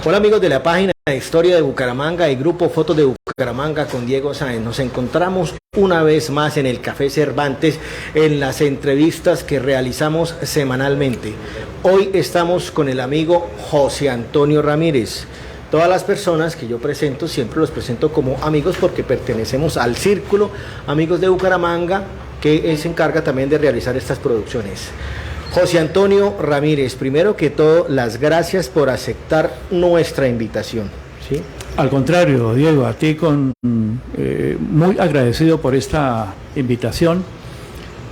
Hola amigos de la página de Historia de Bucaramanga y Grupo Fotos de Bucaramanga con Diego Sáenz. Nos encontramos una vez más en el Café Cervantes en las entrevistas que realizamos semanalmente. Hoy estamos con el amigo José Antonio Ramírez. Todas las personas que yo presento siempre los presento como amigos porque pertenecemos al Círculo Amigos de Bucaramanga, que se encarga también de realizar estas producciones. José Antonio Ramírez, primero que todo, las gracias por aceptar nuestra invitación. ¿Sí? Al contrario, Diego, a ti muy agradecido por esta invitación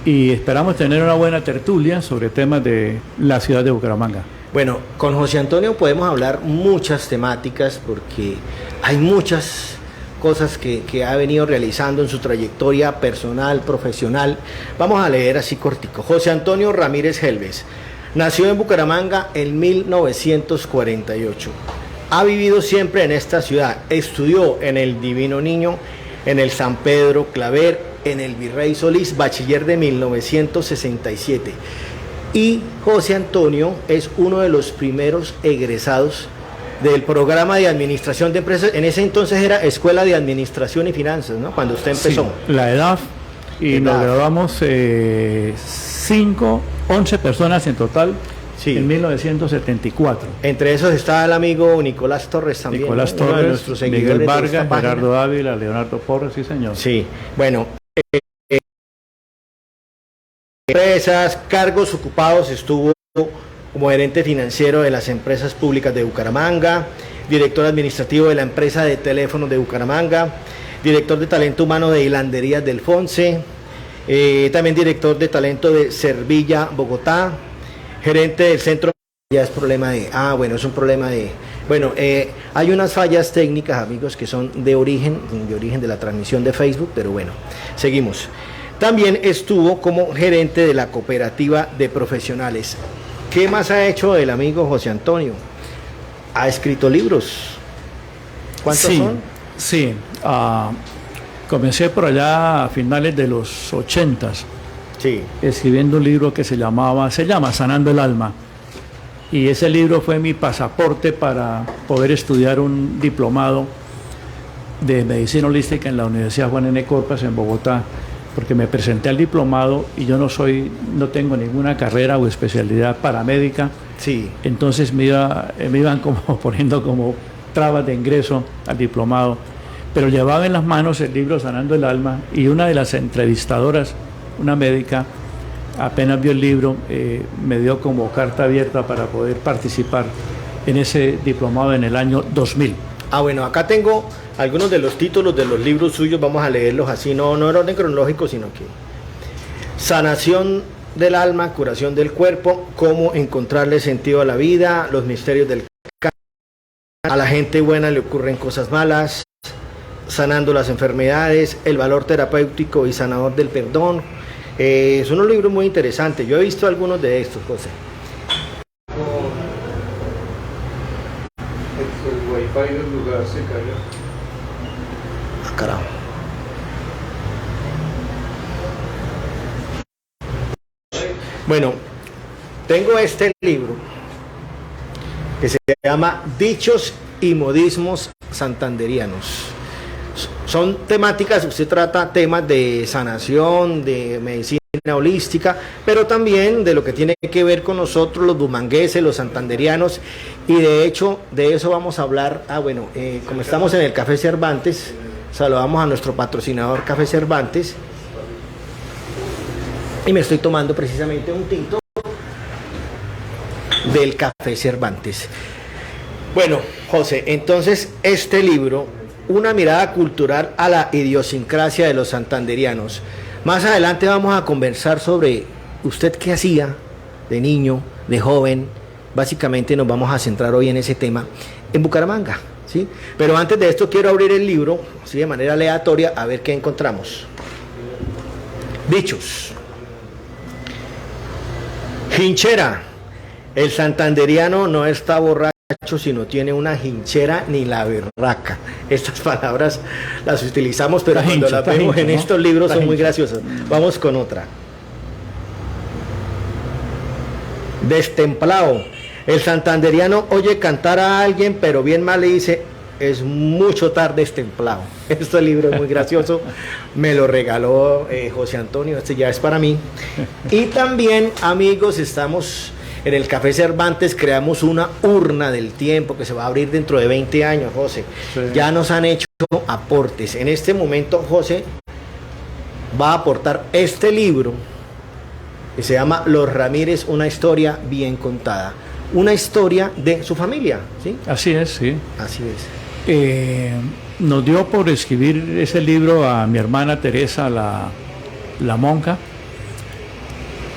y esperamos tener una buena tertulia sobre temas de la ciudad de Bucaramanga. Bueno, con José Antonio podemos hablar muchas temáticas porque hay muchas cosas que ha venido realizando en su trayectoria personal, profesional. Vamos a leer así cortico. José Antonio Ramírez Helves nació en Bucaramanga en 1948. Ha vivido siempre en esta ciudad. Estudió en el Divino Niño, en el San Pedro Claver, en el Virrey Solís, bachiller de 1967. Y José Antonio es uno de los primeros egresados del programa de administración de empresas. En ese entonces era Escuela de Administración y Finanzas, ¿no? Cuando usted empezó. Sí, la EDAF, y nos graduamos 11 personas en total, sí, en 1974. Entre esos estaba el amigo Nicolás Torres también. Nicolás, ¿no? Torres, Miguel Vargas, Gerardo Dávila, Leonardo Porres, sí señor. Sí, bueno. Empresas, cargos ocupados, estuvo como gerente financiero de las empresas públicas de Bucaramanga, director administrativo de la empresa de teléfonos de Bucaramanga, director de talento humano de Hilanderías del Fonse, también director de talento de Servilla, Bogotá, gerente del centro. Ya es problema de, es un problema de, hay unas fallas técnicas, amigos, que son de origen de la transmisión de Facebook, pero bueno, seguimos. También estuvo como gerente de la cooperativa de profesionales. ¿Qué más ha hecho el amigo José Antonio? Ha escrito libros. ¿Cuántos son? Sí, comencé por allá a finales de los 80s, sí, escribiendo un libro que se llama Sanando el Alma. Y ese libro fue mi pasaporte para poder estudiar un diplomado de medicina holística en la Universidad Juan N. Corpas en Bogotá, porque me presenté al diplomado y yo no tengo ninguna carrera o especialidad paramédica. Sí. Entonces me iban como poniendo como trabas de ingreso al diplomado, pero llevaba en las manos el libro Sanando el Alma, y una de las entrevistadoras, una médica, apenas vio el libro, me dio como carta abierta para poder participar en ese diplomado en el año 2000. Bueno, acá tengo algunos de los títulos de los libros suyos, vamos a leerlos así, no en orden cronológico, sino que Sanación del alma, curación del cuerpo, cómo encontrarle sentido a la vida, los misterios del cáncer, a la gente buena le ocurren cosas malas, sanando las enfermedades, el valor terapéutico y sanador del perdón. Son unos libros muy interesantes, yo he visto algunos de estos, José. El wifi del lugar se cayó. Carajo. Bueno, tengo este libro que se llama Dichos y Modismos Santanderianos. Son temáticas, usted trata temas de sanación, de medicina holística, pero también de lo que tiene que ver con nosotros, los bumangueses, los santanderianos, y de hecho, de eso vamos a hablar. Como estamos en el Café Cervantes, saludamos a nuestro patrocinador Café Cervantes, y me estoy tomando precisamente un tinto del Café Cervantes. Bueno, José, entonces este libro, una mirada cultural a la idiosincrasia de los santanderianos. Más adelante vamos a conversar sobre usted qué hacía de niño, de joven. Básicamente nos vamos a centrar hoy en ese tema en Bucaramanga, ¿sí? Pero antes de esto quiero abrir el libro, ¿sí?, de manera aleatoria, a ver qué encontramos. Dichos. Hinchera. El santanderiano no está borracho, sino tiene una hinchera ni la berraca. Estas palabras las utilizamos, pero cuando las vemos en estos libros son muy graciosas. Vamos con otra. Destemplado. El santanderiano oye cantar a alguien, pero bien mal le dice, es mucho tarde templado. Este libro es muy gracioso, me lo regaló José Antonio, este ya es para mí. Y también, amigos, estamos en el Café Cervantes, creamos una urna del tiempo que se va a abrir dentro de 20 años, José. Sí. Ya nos han hecho aportes. En este momento, José va a aportar este libro que se llama Los Ramírez, una historia bien contada. Una historia de su familia, ¿sí? Así es, sí. Así es. Nos dio por escribir ese libro a mi hermana Teresa, la monja,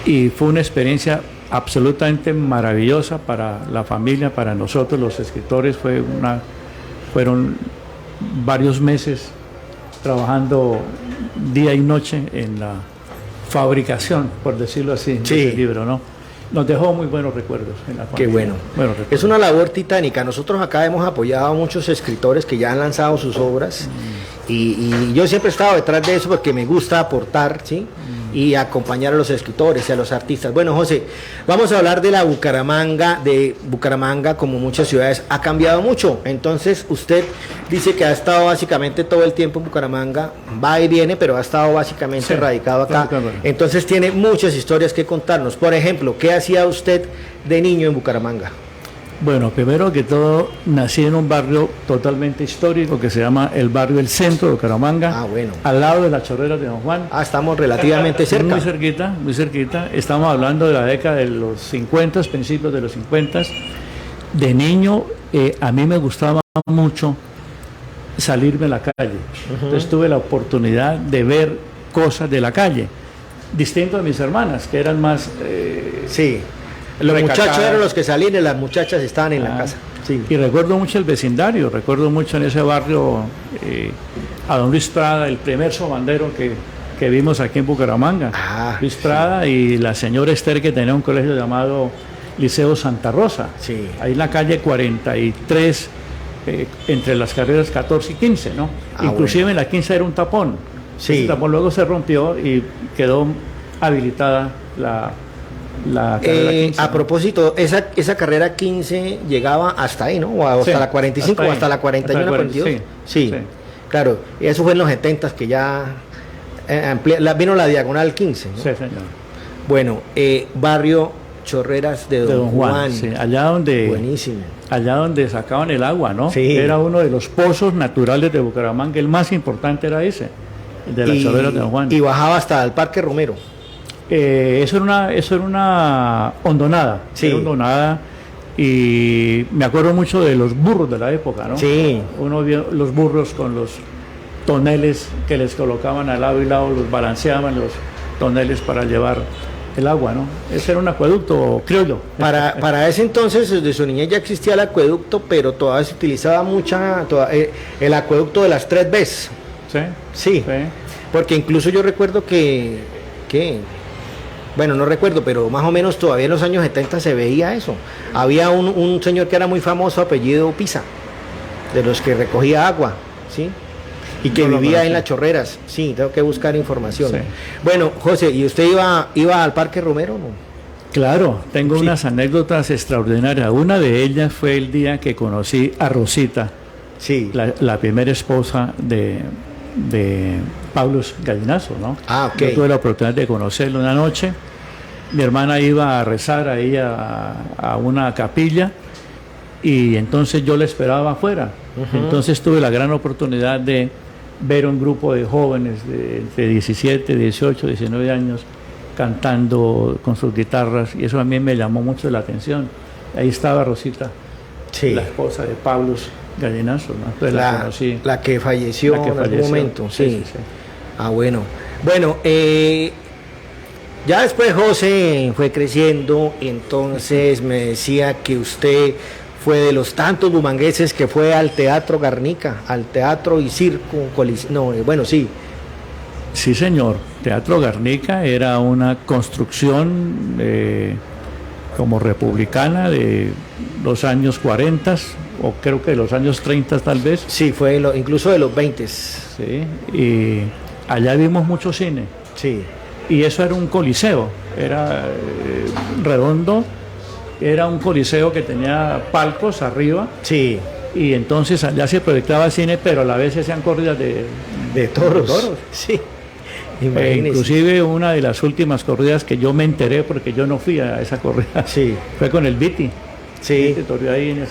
y fue una experiencia absolutamente maravillosa para la familia, para nosotros los escritores. Fueron varios meses trabajando día y noche en la fabricación, por decirlo así, sí, de ese libro, ¿no? Nos dejó muy buenos recuerdos en la familia. Qué bueno. Es una labor titánica. Nosotros acá hemos apoyado a muchos escritores que ya han lanzado sus obras y yo siempre he estado detrás de eso porque me gusta aportar, ¿sí? Y acompañar a los escritores y a los artistas. Bueno, José, vamos a hablar de la Bucaramanga. De Bucaramanga, como muchas ciudades, ha cambiado mucho. Entonces, usted dice que ha estado básicamente todo el tiempo en Bucaramanga, va y viene, pero ha estado básicamente radicado acá. Entonces, tiene muchas historias que contarnos. Por ejemplo, ¿qué hacía usted de niño en Bucaramanga? Bueno, primero que todo, nací en un barrio totalmente histórico que se llama el barrio El Centro de Bucaramanga. Ah, bueno. Al lado de las Chorreras de Don Juan. Ah, estamos relativamente cerca. Muy cerquita, muy cerquita. Estamos hablando de la década de los 50, principios de los 50. De niño, a mí me gustaba mucho salirme a la calle. Entonces tuve la oportunidad de ver cosas de la calle, distinto a mis hermanas, que eran más... sí. Los muchachos eran los que salían y las muchachas estaban en la casa. Sí. Y recuerdo mucho el vecindario, recuerdo mucho en ese barrio a don Luis Prada, el primer sobandero que vimos aquí en Bucaramanga. Luis Prada, sí. Y la señora Esther, que tenía un colegio llamado Liceo Santa Rosa. Sí. Ahí en la calle 43, entre las carreras 14 y 15, ¿no? Inclusive bueno. En la 15 era un tapón. Sí. Ese tapón luego se rompió y quedó habilitada la carrera 15, a propósito, esa carrera 15 llegaba hasta ahí, ¿no? O hasta la 45 o hasta la 41, 42. Sí, claro. Y eso fue en los 70 que ya vino la diagonal 15, ¿no? Sí, señor. Bueno, barrio Chorreras de Don Juan. Sí, allá donde... Buenísimo. Allá donde sacaban el agua, ¿no? Sí. Era uno de los pozos naturales de Bucaramanga, el más importante era ese, el de las Chorreras de Don Juan. Y bajaba hasta el Parque Romero. Eso era una hondonada, sí. Era hondonada, y me acuerdo mucho de los burros de la época, ¿no? Sí. Uno vio los burros con los toneles que les colocaban al lado y lado, los balanceaban los toneles para llevar el agua, ¿no? Ese era un acueducto criollo. Para ese entonces, desde su niñez ya existía el acueducto, pero todavía se utilizaba el acueducto de las 3 Bs. Sí. Sí. Porque incluso yo recuerdo bueno, no recuerdo, pero más o menos todavía en los años 70 se veía eso. Había un señor que era muy famoso, apellido Pisa, de los que recogía agua, ¿sí? Y que vivía en las Chorreras. Sí, tengo que buscar información. Sí. Bueno, José, ¿y usted iba al Parque Romero, no? Claro, tengo unas anécdotas extraordinarias. Una de ellas fue el día que conocí a Rosita, sí. la primera esposa de Pablo Gallinazo, ¿no? Ok. Yo tuve la oportunidad de conocerlo una noche. Mi hermana iba a rezar ahí a una capilla y entonces yo la esperaba afuera. Entonces tuve la gran oportunidad de ver un grupo de jóvenes de 17, 18, 19 años cantando con sus guitarras, y eso a mí me llamó mucho la atención. Ahí estaba Rosita, sí. La esposa de Pablo Gallinazo, ¿no? Entonces la conocí. La que falleció en algún momento. Sí. Ah, bueno. Bueno, ya después José fue creciendo, y entonces me decía que usted fue de los tantos bumangueses que fue al Teatro Garnica, al Teatro y Circo, sí. Sí, señor. Teatro Garnica era una construcción como republicana de los años 40, o creo que de los años 30 tal vez. Sí, fue incluso de los 20. Sí, y allá vimos mucho cine. Sí. Y eso era un coliseo, era redondo, era un coliseo que tenía palcos arriba. Sí. Y entonces allá se proyectaba cine, pero a la vez se hacían corridas de toros. Sí. Inclusive una de las últimas corridas que yo me enteré, porque yo no fui a esa corrida, sí, fue con el Viti. Sí. Se toreó ahí en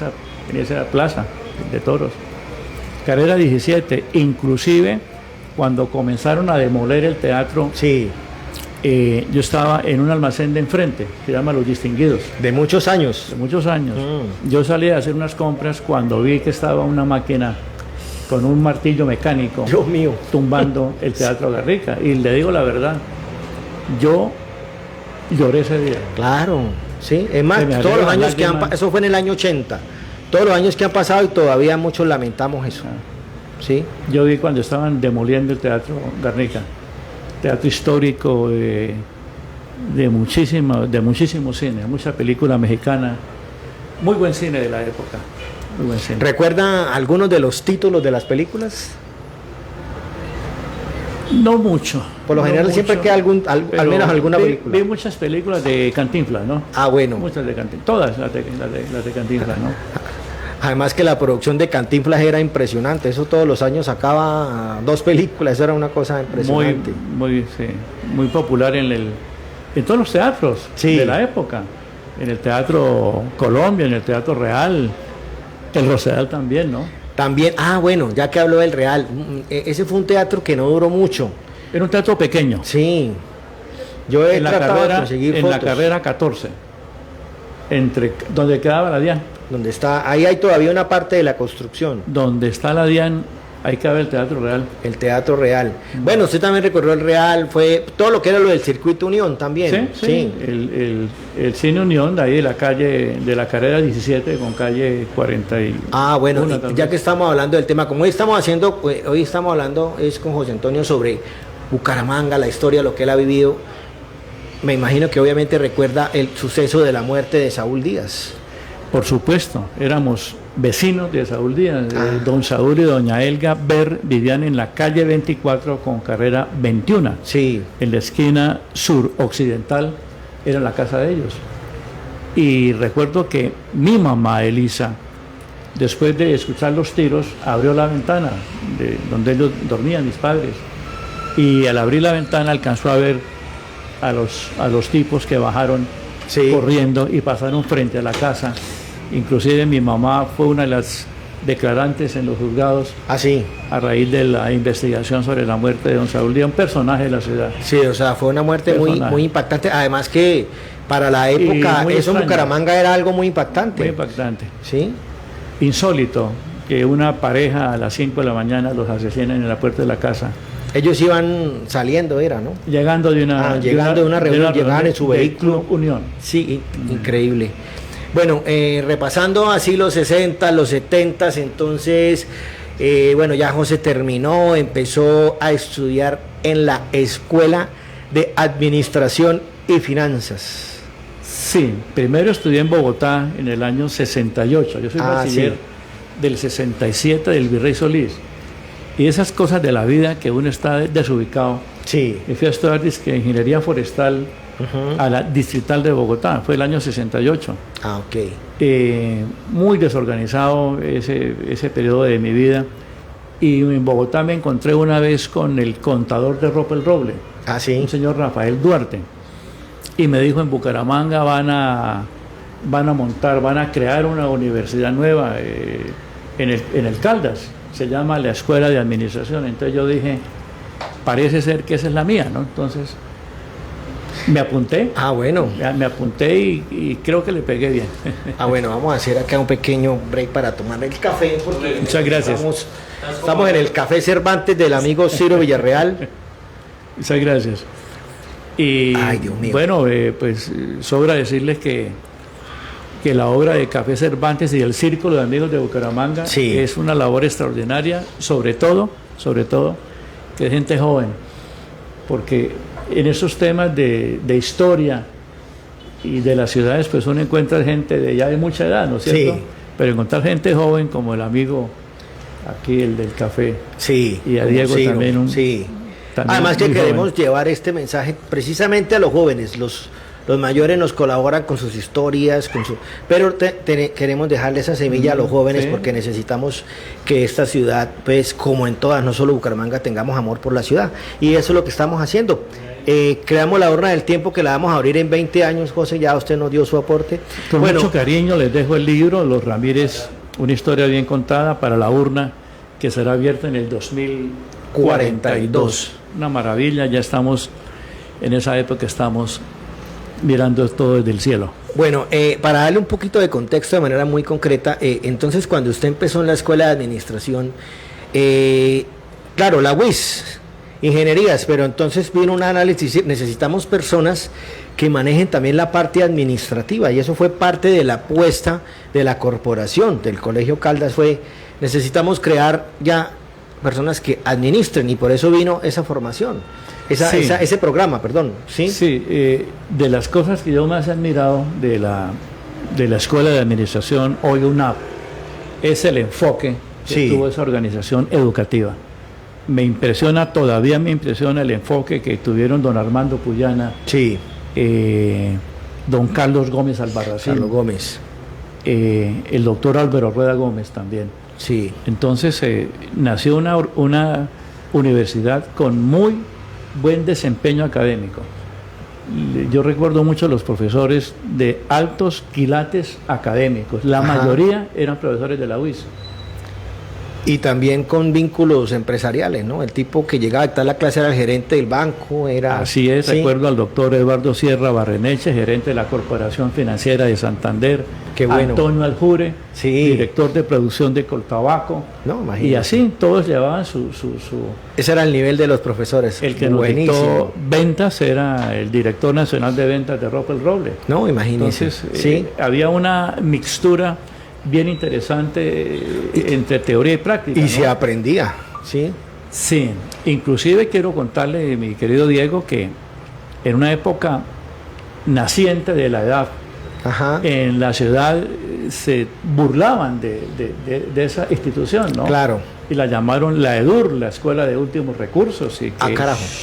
esa plaza de toros. Carrera 17, inclusive cuando comenzaron a demoler el teatro, sí, yo estaba en un almacén de enfrente, se llama Los Distinguidos. De muchos años. De muchos años. Yo salí a hacer unas compras cuando vi que estaba una máquina con un martillo mecánico, Dios mío, tumbando el Teatro Garrica. Y le digo la verdad, yo lloré ese día. Claro, sí. Es más, todos los años que eso fue en el año 80. Todos los años que han pasado y todavía muchos lamentamos eso. Sí. Yo vi cuando estaban demoliendo el Teatro Garnica, teatro histórico de muchísimo cine, mucha película mexicana, muy buen cine de la época. Muy buen cine. ¿Recuerda algunos de los títulos de las películas? No mucho. Por lo general siempre queda al menos alguna película. Vi muchas películas de Cantinflas, ¿no? Ah, bueno. Muchas de Cantinflas, todas las de Cantinflas, ¿no? Además que la producción de Cantinflas era impresionante, eso todos los años sacaba 2 películas, eso era una cosa impresionante. Muy popular en todos los teatros de la época, en el Teatro Colombia, en el Teatro Real, el Rosedal también, ¿no? También, bueno, ya que habló del Real, ese fue un teatro que no duró mucho. Era un teatro pequeño. Sí, yo he tratado de conseguir fotos. En la carrera 14, donde quedaba la DIAN. Donde está, ahí hay todavía una parte de la construcción. Donde está la DIAN, ahí cabe el Teatro Real. El Teatro Real. Bueno, usted también recorrió el Real, fue todo lo que era lo del Circuito Unión también. Sí. El Cine Unión, de ahí de la calle, de la carrera 17 con calle 41. Bueno, ya que estamos hablando del tema, como hoy estamos hablando es con José Antonio sobre Bucaramanga, la historia, lo que él ha vivido. Me imagino que obviamente recuerda el suceso de la muerte de Saúl Díaz. Por supuesto, éramos vecinos de Saúl Díaz. Don Saúl y doña Elga Ver vivían en la calle 24 con carrera 21. Sí. En la esquina suroccidental era la casa de ellos. Y recuerdo que mi mamá, Elisa, después de escuchar los tiros, abrió la ventana de donde ellos dormían, mis padres. Y al abrir la ventana alcanzó a ver a los tipos que bajaron corriendo y pasaron frente a la casa. Inclusive mi mamá fue una de las declarantes en los juzgados a raíz de la investigación sobre la muerte de don Saúl Díaz, un personaje de la ciudad. Sí, o sea, fue una muerte muy impactante, además que para la época eso en Bucaramanga era algo muy impactante. Muy impactante. Sí. Insólito que una pareja a las 5 de la mañana los asesinen en la puerta de la casa. Ellos iban saliendo, ¿no? Llegando de una reunión, llegaban en su vehículo. Unión. Sí, increíble. Bueno, repasando así los 60, los 70, entonces, ya José terminó, empezó a estudiar en la Escuela de Administración y Finanzas. Sí, primero estudié en Bogotá en el año 68, yo soy bachiller del 67 del Virrey Solís. Y esas cosas de la vida que uno está desubicado. Sí. Me fui a estudiar ingeniería forestal a la Distrital de Bogotá, fue el año 68. Ok. Muy desorganizado ese periodo de mi vida. Y en Bogotá me encontré una vez con el contador de Ropa el Roble, un señor Rafael Duarte. Y me dijo, en Bucaramanga van a crear una universidad nueva en el Caldas. Se llama la Escuela de Administración. Entonces yo dije, parece ser que esa es la mía, ¿no? Entonces me apunté. Me apunté y creo que le pegué bien. Vamos a hacer acá un pequeño break para tomar el café. Porque muchas gracias. Estamos en el Café Cervantes del amigo Ciro Villarreal. Muchas gracias. Y Dios mío. Bueno, pues sobra decirles que la obra de Café Cervantes y el Círculo de Amigos de Bucaramanga es una labor extraordinaria, sobre todo que es gente joven, porque en esos temas de historia y de las ciudades, pues uno encuentra gente de mucha edad, ¿no es cierto? Sí. Pero encontrar gente joven como el amigo aquí, el del café, y a Diego también. Además que queremos llevar este mensaje precisamente a los jóvenes, Los mayores nos colaboran con sus historias, pero queremos dejarle esa semilla a los jóvenes, sí, porque necesitamos que esta ciudad, pues como en todas, no solo Bucaramanga, tengamos amor por la ciudad. Y eso es lo que estamos haciendo. Creamos la urna del tiempo, que la vamos a abrir en 20 años, José, ya usted nos dio su aporte. Con mucho cariño les dejo el libro, Los Ramírez, una historia bien contada para la urna, que será abierta en el 2042. Una maravilla, ya estamos en esa época, estamos mirando todo desde el cielo. Bueno, para darle un poquito de contexto de manera muy concreta, entonces cuando usted empezó en la escuela de administración, claro, la UIS, ingenierías, pero entonces vino un análisis, necesitamos personas que manejen también la parte administrativa, y eso fue parte de la apuesta de la corporación, del Colegio Caldas, necesitamos crear ya personas que administren, y por eso vino esa formación, ese programa, perdón. Sí, sí, de las cosas que yo más he admirado de la Escuela de Administración, hoy UNAP, es el enfoque que tuvo esa organización educativa. Todavía me impresiona el enfoque que tuvieron don Armando Puyana, don Carlos Gómez Albarracín, el doctor Álvaro Rueda Gómez también. Sí. Entonces nació una universidad con muy buen desempeño académico. Yo recuerdo mucho a los profesores de altos quilates académicos, la mayoría eran profesores de la UIS. Y también con vínculos empresariales, ¿no? El tipo que llegaba a estar la clase era el gerente del banco, era... Así es, recuerdo al doctor Eduardo Sierra Barreneche, gerente de la Corporación Financiera de Santander. Qué bueno. Antonio Aljure, director de producción de Coltabaco. No, imagínate. Y así, todos llevaban su... Ese era el nivel de los profesores. El que nos dictó ventas era el director nacional de ventas de Ropa el Roble. No, imagínese. Entonces, había una mixtura bien interesante entre teoría y práctica. Y ¿no? se aprendía, ¿sí? Sí, inclusive quiero contarle, mi querido Diego, que en una época naciente de la edad, en la ciudad se burlaban de esa institución, ¿no? Claro. Y la llamaron la EDUR, la Escuela de Últimos Recursos, y que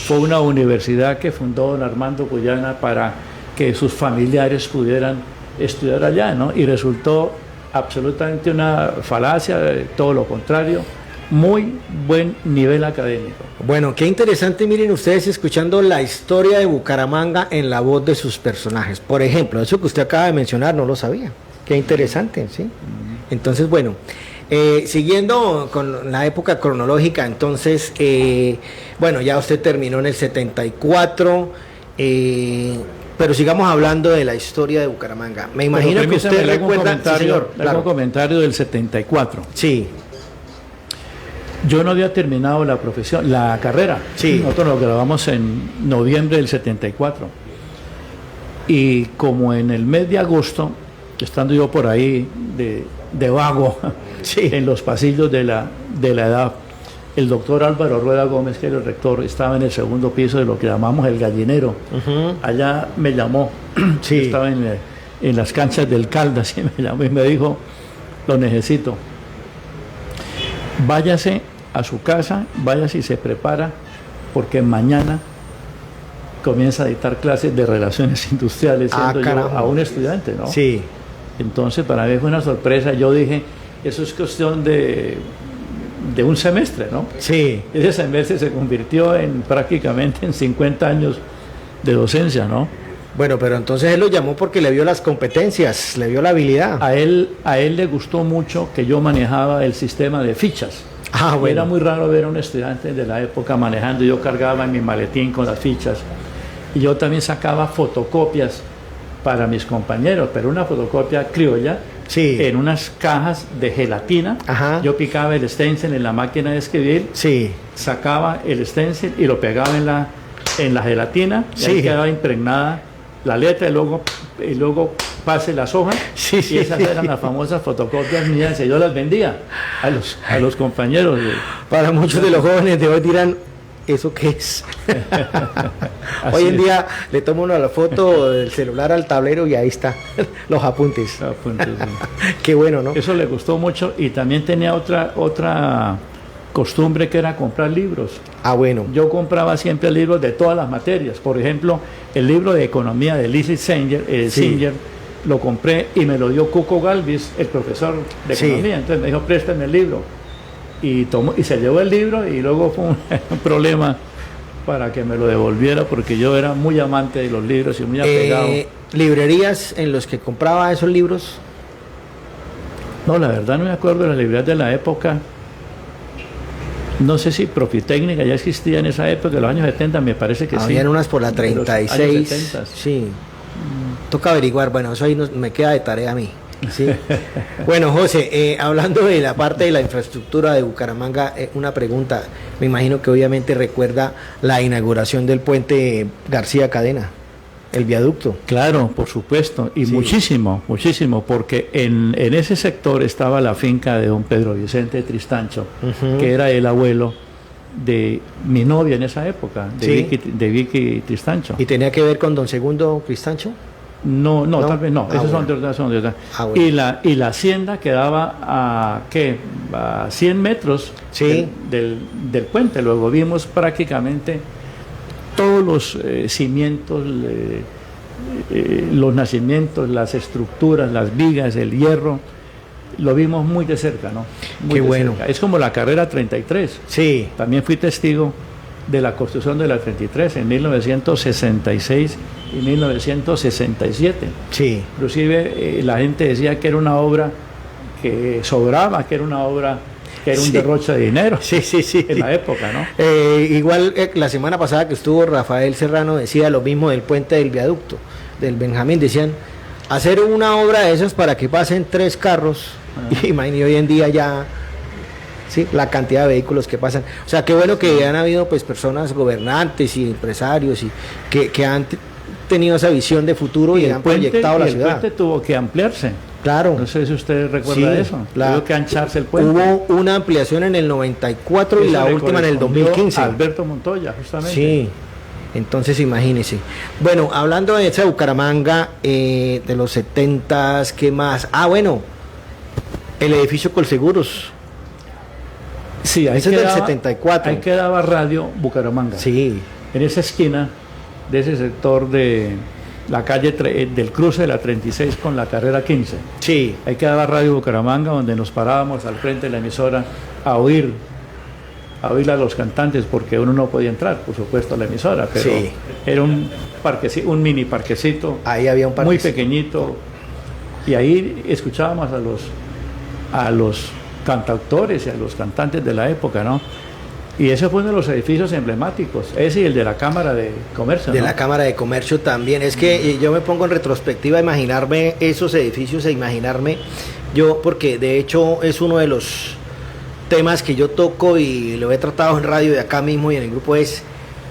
fue una universidad que fundó don Armando Puyana para que sus familiares pudieran estudiar allá, ¿no? Y resultó absolutamente una falacia, todo lo contrario, muy buen nivel académico. Bueno, qué interesante, miren ustedes escuchando la historia de Bucaramanga en la voz de sus personajes. Por ejemplo, eso que usted acaba de mencionar no lo sabía. Qué interesante, ¿sí? Entonces, bueno, siguiendo con la época cronológica, entonces, bueno, ya usted terminó en el 74, pero sigamos hablando de la historia de Bucaramanga. Me imagino que usted recuerda... Un comentario del 74. Sí. Yo no había terminado la profesión, la carrera. Sí. Nosotros lo grabamos en noviembre del 74. Y como en el mes de agosto, estando yo por ahí de vago, en los pasillos de la edad, el doctor Álvaro Rueda Gómez, que era el rector, estaba en el segundo piso de lo que llamamos el gallinero. Allá me llamó, estaba en las canchas del Caldas, y me llamó y me dijo: lo necesito. Váyase a su casa, váyase y se prepara, porque mañana comienza a dictar clases de relaciones industriales, siendo yo a un estudiante, ¿no? Sí. Entonces para mí fue una sorpresa. Yo dije, eso es cuestión de un semestre, ¿no? Sí. Ese semestre se convirtió prácticamente en 50 años de docencia, ¿no? Bueno, pero entonces él lo llamó porque le vio las competencias, le vio la habilidad. A él le gustó mucho que yo manejaba el sistema de fichas. Bueno. Era muy raro ver a un estudiante de la época manejando. Yo cargaba en mi maletín con las fichas, y yo también sacaba fotocopias para mis compañeros, pero una fotocopia criolla, en unas cajas de gelatina. Yo picaba el stencil en la máquina de escribir, sacaba el stencil y lo pegaba en la gelatina, y ahí quedaba impregnada la letra, y luego pase las hojas, y esas eran las famosas fotocopias mías, y yo las vendía a los compañeros. Para muchos de los jóvenes de hoy dirán, ¿eso qué es? Hoy en día le toma uno la foto del celular al tablero y ahí está, los apuntes. Qué bueno, ¿no? Eso le gustó mucho, y también tenía otra costumbre, que era comprar libros. Bueno. Yo compraba siempre libros de todas las materias. Por ejemplo, el libro de economía de Lizzie Singer, lo compré y me lo dio Cuco Galvis, el profesor de economía. Entonces me dijo, préstame el libro. Y se llevó el libro y luego fue un problema para que me lo devolviera porque yo era muy amante de los libros y muy apegado. ¿Librerías en los que compraba esos libros? No, la verdad no me acuerdo de las librerías de la época. No sé si Profitécnica ya existía en esa época, en los años 70 me parece que sí. Habían unas por la 36. 70. Sí. Toca averiguar, bueno, eso ahí me queda de tarea a mí. Sí. Bueno, José, hablando de la parte de la infraestructura de Bucaramanga, una pregunta. Me imagino que obviamente recuerda la inauguración del puente García Cadena, el viaducto. Claro, por supuesto, y muchísimo, porque en ese sector estaba la finca de don Pedro Vicente Tristancho, que era el abuelo de mi novia en esa época, de Vicky Tristancho. ¿Y tenía que ver con don Segundo Tristancho? No, tal vez no, esos son de verdad. Bueno. Y la hacienda quedaba a 100 metros del puente. Luego vimos prácticamente todos los cimientos, los nacimientos, las estructuras, las vigas, el hierro, lo vimos muy de cerca, ¿no? Qué bueno. Cerca. Es como la carrera 33. Sí. También fui testigo de la construcción de la 33 en 1966 y 1967. Sí. Inclusive la gente decía que era una obra que sobraba, que era una obra que era un derroche de dinero en la época, ¿no? Igual la semana pasada que estuvo Rafael Serrano decía lo mismo del puente del viaducto, del Benjamín, decían hacer una obra de esas para que pasen 3 carros, y imagínate hoy en día ya la cantidad de vehículos que pasan. O sea, qué bueno que han habido pues personas gobernantes y empresarios y que han tenido esa visión de futuro y han proyectado la ciudad. El puente tuvo que ampliarse. Claro. No sé si usted recuerda eso. Tuvo que ancharse el puente. Hubo una ampliación en el 94 y la última en el 2015. Alberto Montoya, justamente. Sí. Entonces imagínese. Bueno, hablando de esa Bucaramanga de los 70s, ¿qué más? Bueno, el edificio Colseguros. Sí, ahí ese es del 74. Ahí quedaba Radio Bucaramanga. Sí. En esa esquina de ese sector de la calle del cruce de la 36 con la carrera 15. Sí. Ahí quedaba Radio Bucaramanga, donde nos parábamos al frente de la emisora a oír a los cantantes, porque uno no podía entrar, por supuesto, a la emisora, pero era un mini parquecito. Ahí había un parquecito muy pequeñito, y ahí escuchábamos a los cantautores y a los cantantes de la época, ¿no? Y ese fue uno de los edificios emblemáticos, ese y el de la Cámara de Comercio. De la Cámara de Comercio también. Es que yo me pongo en retrospectiva a imaginarme esos edificios, porque de hecho es uno de los temas que yo toco y lo he tratado en radio de acá mismo y en el grupo, es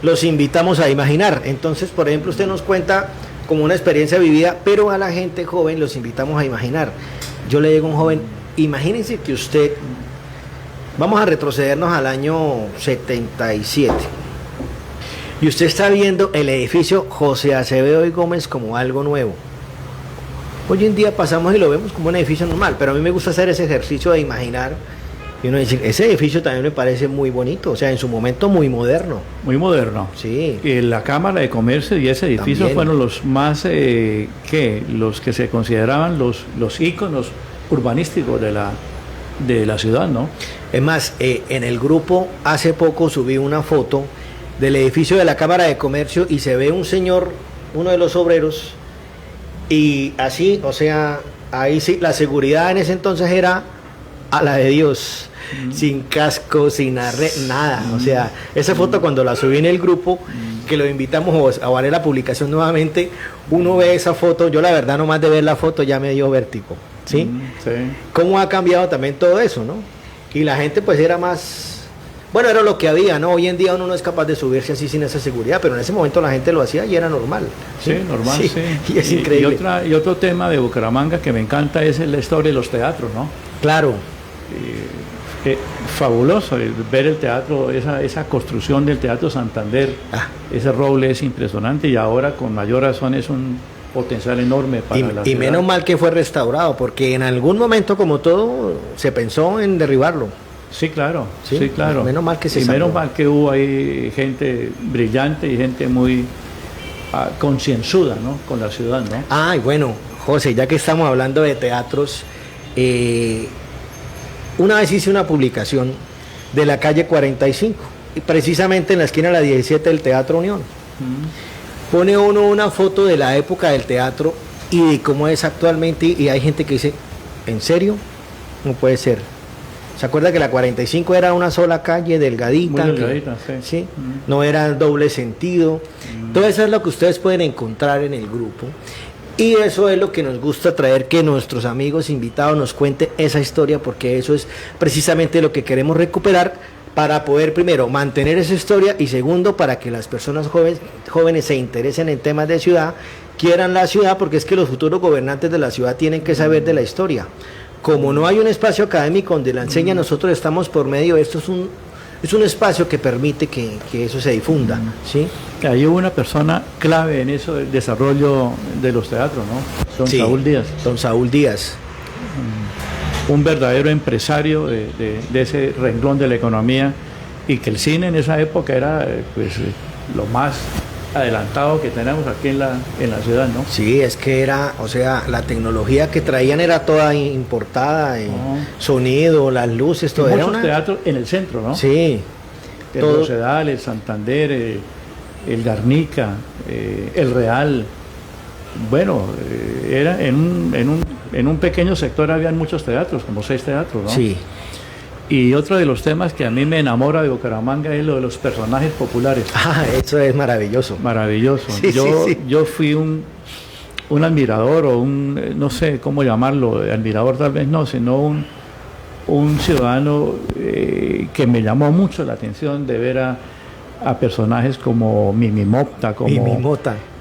los invitamos a imaginar. Entonces, por ejemplo, usted nos cuenta como una experiencia vivida, pero a la gente joven los invitamos a imaginar. Yo le digo a un joven, imagínense que usted, vamos a retrocedernos al año 77, y usted está viendo el edificio José Acevedo y Gómez como algo nuevo. Hoy en día pasamos y lo vemos como un edificio normal, pero a mí me gusta hacer ese ejercicio de imaginar, y uno dice, ese edificio también me parece muy bonito, o sea, en su momento muy moderno. Muy moderno. Sí. Y la Cámara de Comercio y ese edificio también fueron los más, los que se consideraban los íconos urbanísticos de la ciudad, ¿no? Es más, en el grupo hace poco subí una foto del edificio de la Cámara de Comercio y se ve un señor, uno de los obreros, y así, o sea, ahí sí, la seguridad en ese entonces era a la de Dios, sin casco, sin nada. O sea, esa foto cuando la subí en el grupo, que lo invitamos a ver la publicación nuevamente, uno ve esa foto, yo la verdad nomás de ver la foto ya me dio vértigo. ¿Sí? Sí. ¿Cómo ha cambiado también todo eso, no? Y la gente pues era más, bueno, era lo que había, ¿no? Hoy en día uno no es capaz de subirse así sin esa seguridad, pero en ese momento la gente lo hacía y era normal. Sí, normal, sí. Y es increíble. Y otro tema de Bucaramanga que me encanta es la historia de los teatros, ¿no? Claro. Fabuloso ver el teatro, esa construcción del Teatro Santander, ese roble es impresionante, y ahora con mayor razón es un potencial enorme para la ciudad. Y menos mal que fue restaurado, porque en algún momento, como todo, se pensó en derribarlo. Sí, claro, sí, claro. Menos mal que se menos mal que hubo ahí gente brillante y gente muy concienzuda, ¿no?, con la ciudad, ¿no? Ay, bueno, José, ya que estamos hablando de teatros, una vez hice una publicación de la calle 45, y precisamente en la esquina de la 17 del Teatro Unión. Pone uno una foto de la época del teatro y de cómo es actualmente, y hay gente que dice, ¿en serio? No puede ser. ¿Se acuerda que la 45 era una sola calle delgadita? Muy delgadita, ¿sí? No era doble sentido. Todo eso es lo que ustedes pueden encontrar en el grupo. Y eso es lo que nos gusta traer, que nuestros amigos invitados nos cuenten esa historia, porque eso es precisamente lo que queremos recuperar para poder, primero, mantener esa historia, y segundo, para que las personas jóvenes se interesen en temas de ciudad, quieran la ciudad, porque es que los futuros gobernantes de la ciudad tienen que saber de la historia. Como no hay un espacio académico donde la enseña, nosotros estamos por medio de esto, es un espacio que permite que eso se difunda, ¿sí? Hay una persona clave en eso del desarrollo de los teatros, ¿no? Don Saúl Díaz. Don Saúl Díaz. Un verdadero empresario de ese renglón de la economía, y que el cine en esa época era pues lo más adelantado que tenemos aquí en la ciudad, ¿no? Sí, es que era, o sea, la tecnología que traían era toda importada, sonido, las luces, todo. Era muchos teatros en el centro, ¿no? Sí. El Rosedal, el Santander, el Garnica, el Real. Bueno, era en un pequeño sector habían muchos teatros, como 6 teatros, ¿no? Sí. Y otro de los temas que a mí me enamora de Bucaramanga es lo de los personajes populares. Ah, eso es maravilloso. Maravilloso. Sí, yo fui un admirador, o no sé cómo llamarlo, admirador tal vez no, sino un ciudadano que me llamó mucho la atención de ver a personajes como Mimimota,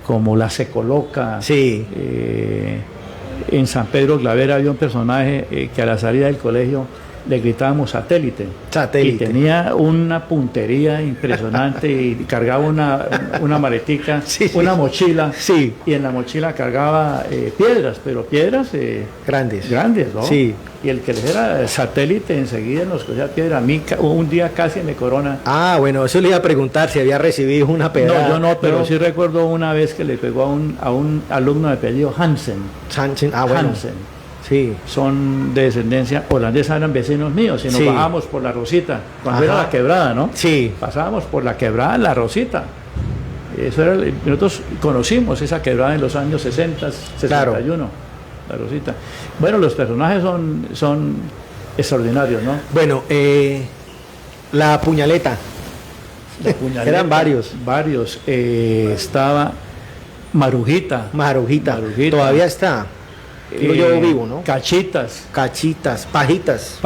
como La Secoloca. Sí. En San Pedro Clavera había un personaje que a la salida del colegio le gritábamos satélite. Y tenía una puntería impresionante y cargaba una maletica, una mochila. Sí. Y en la mochila cargaba piedras, pero piedras grandes, ¿no? Sí. Y el que le era satélite enseguida nos cogía piedra. A mí un día casi me corona. Ah, bueno, eso le iba a preguntar si había recibido una pedrada. No, yo no, pero sí recuerdo una vez que le pegó a un alumno de apellido Hansen. Bueno. Hansen. Sí. Son de descendencia holandesa, eran vecinos míos, y nos bajábamos por la Rosita, cuando era la quebrada, ¿no? Sí. Pasábamos por la quebrada, la Rosita. Nosotros conocimos esa quebrada en los años 60, 61, claro. La Rosita. Bueno, los personajes son extraordinarios, ¿no? Bueno, la puñaleta. Eran varios. Estaba Marujita. Todavía está. Yo vivo, ¿no? Cachitas, pajitas.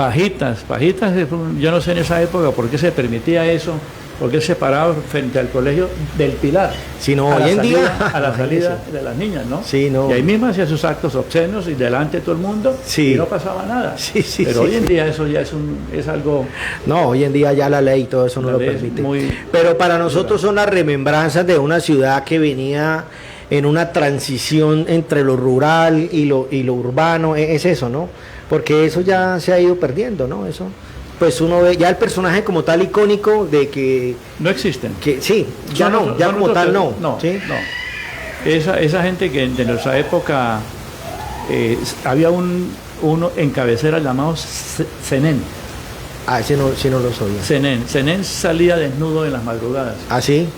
Yo no sé en esa época por qué se permitía eso, porque se paraba frente al colegio del Pilar. Sino hoy en día. A la salida de las niñas, ¿no? Sí, no. Y ahí mismo hacía sus actos obscenos y delante de todo el mundo, y no pasaba nada. Pero hoy en día eso ya es algo. No, hoy en día ya la ley y todo eso no lo permite. Pero para nosotros son las remembranzas de una ciudad que venía en una transición entre lo rural y lo urbano, es eso, ¿no? Porque eso ya se ha ido perdiendo, ¿no? Eso, pues uno ve ya el personaje como tal icónico de que no existen. Que sí, ya no, ya como tal no. ¿sí? No. Esa gente que de nuestra época había uno en cabecera llamado Zenén. Ah, ese no lo sabía. Zenén salía desnudo en las madrugadas. ¿Ah, sí?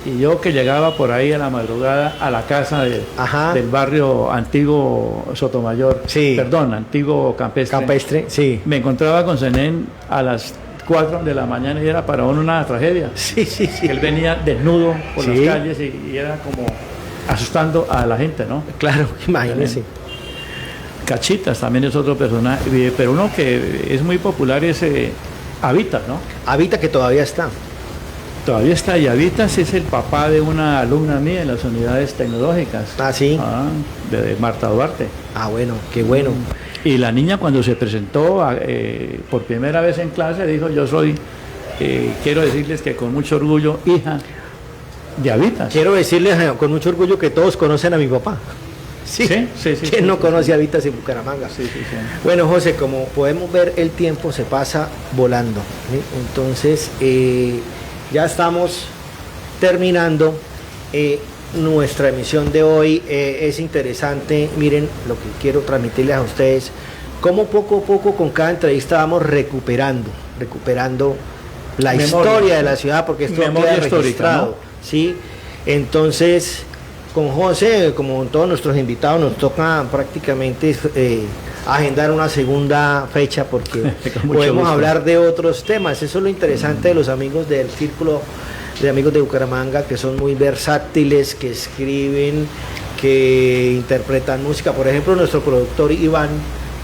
Y yo que llegaba por ahí a la madrugada a la casa del barrio antiguo Sotomayor, antiguo Campestre, sí. Me encontraba con Zenén a las 4 de la mañana y era para uno una tragedia. Sí. Él venía desnudo por las calles y era como asustando a la gente, ¿no? Claro, imagínese. Cachitas también es otro personaje, pero uno que es muy popular es Habitas, ¿no? Habitas, que todavía está. Todavía está, y Habitas es el papá de una alumna mía en las unidades tecnológicas. Ah, sí. De Marta Duarte. Ah, bueno, qué bueno. Y la niña cuando se presentó por primera vez en clase dijo, yo soy, quiero decirles que con mucho orgullo, hija de Habitas. Quiero decirles con mucho orgullo que todos conocen a mi papá. Sí. ¿Quién no conoce a Habitas en Bucaramanga? Sí. Bueno, José, como podemos ver, el tiempo se pasa volando, ¿sí? Entonces, ya estamos terminando. nuestra emisión de hoy. Es interesante, miren lo que quiero transmitirles a ustedes, cómo poco a poco con cada entrevista vamos recuperando la historia de la ciudad, porque esto queda registrado, ¿no? ¿Sí? Entonces, con José, como con todos nuestros invitados, nos toca prácticamente agendar una segunda fecha, porque podemos hablar de otros temas. Eso es lo interesante de los amigos del Círculo de Amigos de Bucaramanga, que son muy versátiles, que escriben, que interpretan música. Por ejemplo, nuestro productor Iván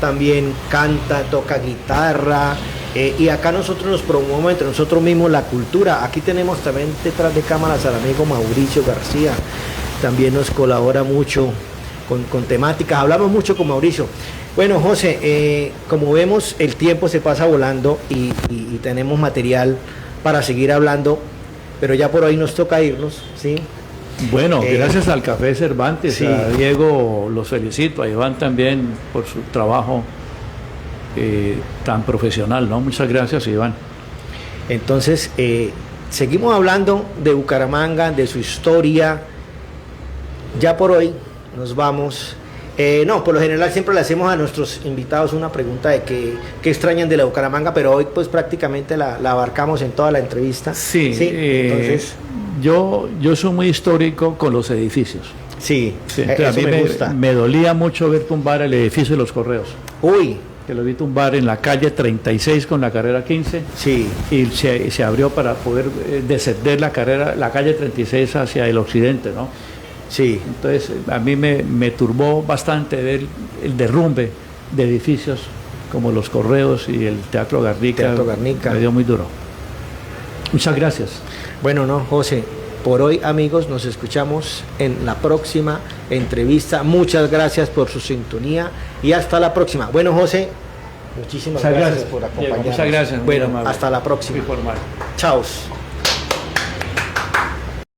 también canta, toca guitarra, y acá nosotros nos promovemos entre nosotros mismos la cultura. Aquí tenemos también detrás de cámaras al amigo Mauricio García, también nos colabora mucho con temáticas, hablamos mucho con Mauricio. Bueno, José, como vemos, el tiempo se pasa volando y tenemos material para seguir hablando, pero ya por hoy nos toca irnos, ¿sí? Bueno, gracias al Café Cervantes, sí. A Diego los felicito, a Iván también por su trabajo tan profesional, ¿no? Muchas gracias, Iván. Entonces, seguimos hablando de Bucaramanga, de su historia. Ya por hoy nos vamos. No, por lo general siempre le hacemos a nuestros invitados una pregunta de qué extrañan de la Bucaramanga, pero hoy pues prácticamente la abarcamos en toda la entrevista. Sí, ¿sí? Entonces yo soy muy histórico con los edificios. Sí, a mí me gusta. Me dolía mucho ver tumbar el edificio de los Correos. Uy. Que lo vi tumbar en la calle 36 con la carrera 15. Sí. Y se abrió para poder descender la calle 36 hacia el occidente, ¿no? Sí. Entonces a mí me turbó bastante ver el derrumbe de edificios como los Correos y el Teatro Garnica. Me dio muy duro. Muchas gracias. Bueno, no, José, por hoy, amigos, nos escuchamos en la próxima entrevista. Muchas gracias por su sintonía y hasta la próxima. Bueno, José, muchísimas gracias por acompañarnos. Muchas gracias. Bueno, hasta la próxima. Chao.